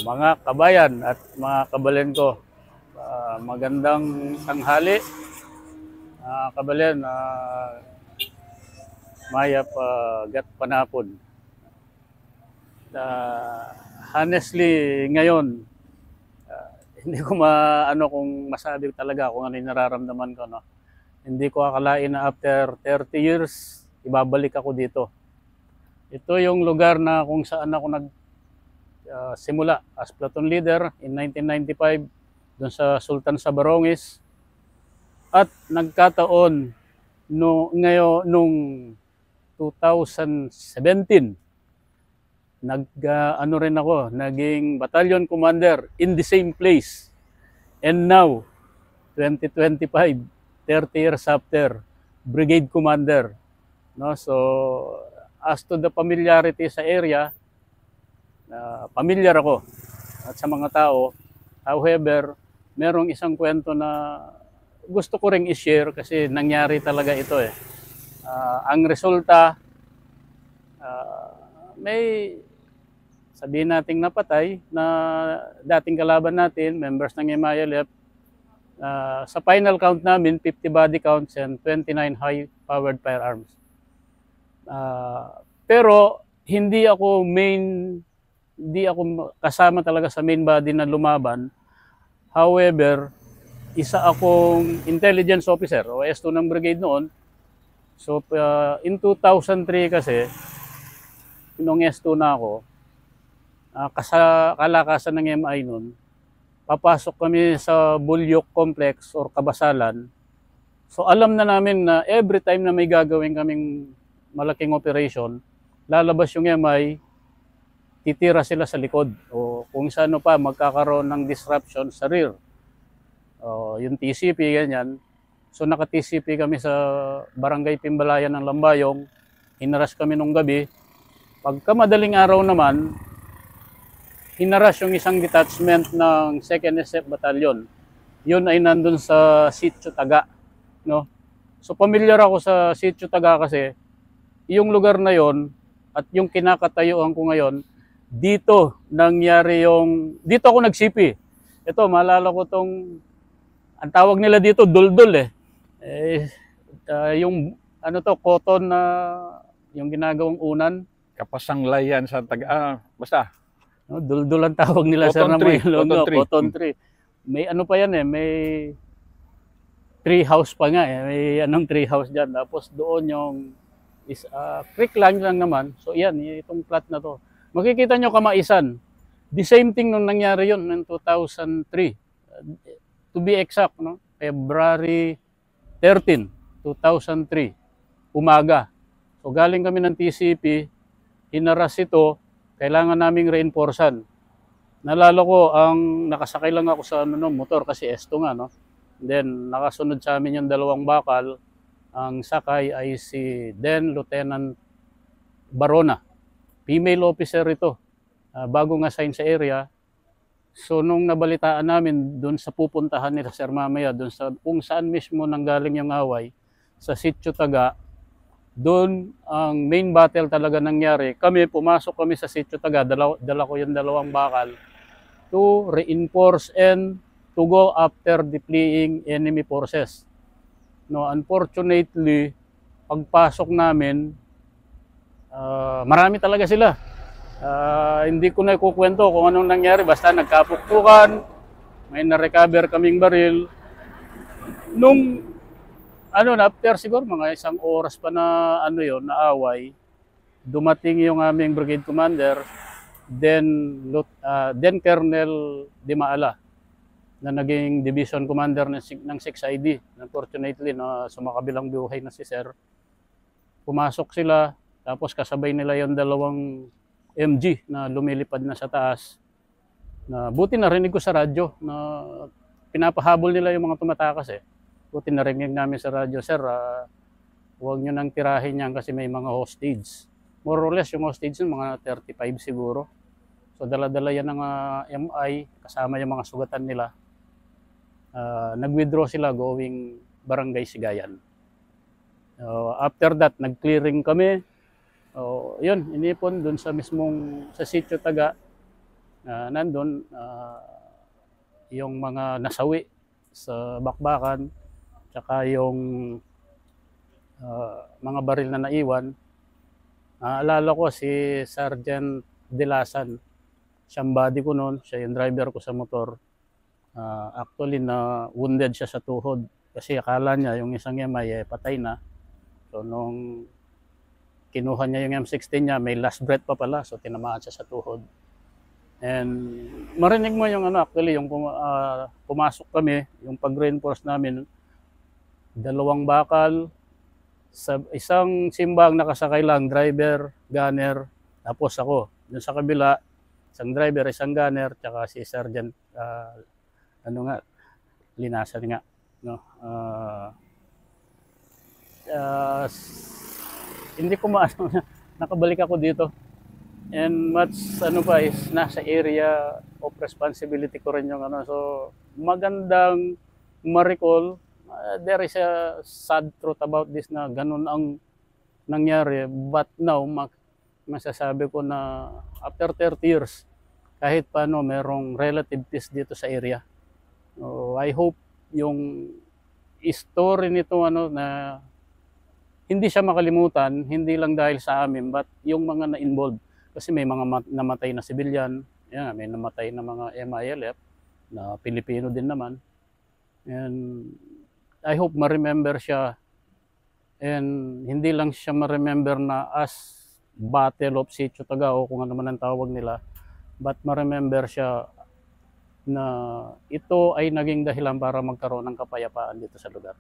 Mga kabayan at mga kabalin ko, magandang tanghali. Kabalin, mayap gat panapon. Honestly, ngayon, hindi ko maano kung masabi talaga kung ano yung nararamdaman ko. No? Hindi ko akalain na after 30 years, ibabalik ako dito. Ito yung lugar na kung saan ako simula as platoon leader in 1995 doon sa Sultan Sabarongis. At nagkataon nung 2017, ano rin ako, naging battalion commander in the same place. And now, 2025, 30 years after, brigade commander. No? So, as to the familiarity sa area, familiar ako at sa mga tao. However, merong isang kwento na gusto ko ring i-share kasi nangyari talaga ito eh. Ang resulta, may sabihin nating napatay na dating kalaban natin, members ng MILF. Sa final count namin, 50 body counts and 29 high-powered firearms. Pero hindi ako kasama talaga sa main body na lumaban. However, isa akong intelligence officer o S2 ng brigade noon. So in 2003 kasi, nung S2 na ako, kalakasan ng MI noon, papasok kami sa Bulyok Complex or Kabasalan. So alam na namin na every time na may gagawin kaming malaking operation, lalabas yung MI, titira sila sa likod o kung saan pa magkakaroon ng disruption sa rear. Yung TCP, ganyan. So naka-TCP kami sa Barangay Pimbalayan ng Lambayong, hinaras kami nung gabi. Pagka madaling araw naman, hinaras yung isang detachment ng 2nd SF Battalion. Yun ay nandun sa Sitio Taga. No? So familiar ako sa Sitio Taga kasi yung lugar na yon at yung kinakatayuan ko ngayon, dito ako nagsipi. Ito, maalala ko ang tawag nila dito, duldul yung cotton na yung ginagawang unan. Kapasanglayan sa basta. No, duldul ang tawag nila sa cotton tree. May pa yan may tree house pa nga may tree house diyan. Tapos doon yung creek lang naman. So yan, itong plot na to. Makikita nyo kamaisan. The same thing nung nangyari yun ng 2003. To be exact, no? February 13, 2003. Umaga. So galing kami ng TCP, hinaras ito, kailangan naming reinforcean. Nalala ko, nakasakay lang ako sa motor kasi S2 nga, no? Then nakasunod sa amin yung dalawang bakal. Ang sakay ay si then Lieutenant Barona. Female officer ito. Bagong assign sa area. So nung nabalitaan namin doon sa pupuntahan nila Sir mamaya, doon sa kung saan mismo nanggaling yung away, sa Sitio Taga, doon ang main battle talaga nangyari. Pumasok kami sa Sitio Taga, dala ko yung dalawang bakal to reinforce and to go after the fleeing enemy forces. No, unfortunately, pagpasok namin, marami talaga sila. Hindi ko na ikukwento kung anong nangyari, basta nagkapukpukan, may na-recover kaming baril. Nung after siguro mga isang oras pa na na away, dumating yung aming brigade commander, then Colonel Di Maala, na naging division commander ng 6ID. Unfortunately, sumakabilang buhay na si Sir. Pumasok sila, tapos kasabay nila yung dalawang MG na lumilipad na sa taas. Buti narinig ko sa radyo na pinapahabol nila yung mga tumatakas Buti narinig namin sa radyo, Sir, huwag nyo nang tirahin yan kasi may mga hostage. More or less, yung hostage yung mga 35 siguro. So dala-dala yan ng MI, kasama yung mga sugatan nila. Nag-withdraw sila going Barangay Sigayan. After that, nag-clearing kami. Yun, inipon dun sa Sitio Taga. nandun, yung mga nasawi sa bakbakan, tsaka yung mga baril na naiwan. Naalala ko si Sergeant Dilasan, siyang body ko noon, siya yung driver ko sa motor. Actually na wounded siya sa tuhod kasi akala niya yung isang MI patay na. So nung kinuha niya yung M16 niya, may last breath pa pala, so tinamaan siya sa tuhod. And marinig mo yung actually yung pumasok kami, yung pag-reinforce namin, 2 bakal, sa isang simbang nakasakay lang, driver, gunner, tapos ako. Dun sa kabila, isang driver, isang gunner, tsaka si Sergeant, linasan nga. No? Hindi ko nakabalik ako dito. And much is nasa area of responsibility ko rin yung So magandang ma-recall. There is a sad truth about this na ganun ang nangyari, but now masasabi ko na after 30 years kahit paano merong relative peace dito sa area. So I hope yung story nito na hindi siya makalimutan, hindi lang dahil sa amin but yung mga na-involved, kasi may mga namatay na civilian, may namatay na mga MILF na Pilipino din naman. And I hope ma-remember siya, and hindi lang siya ma-remember na as Battle of Sitio Tagao, kung ano man ang tawag nila, but ma-remember siya na ito ay naging dahilan para magkaroon ng kapayapaan dito sa lugar.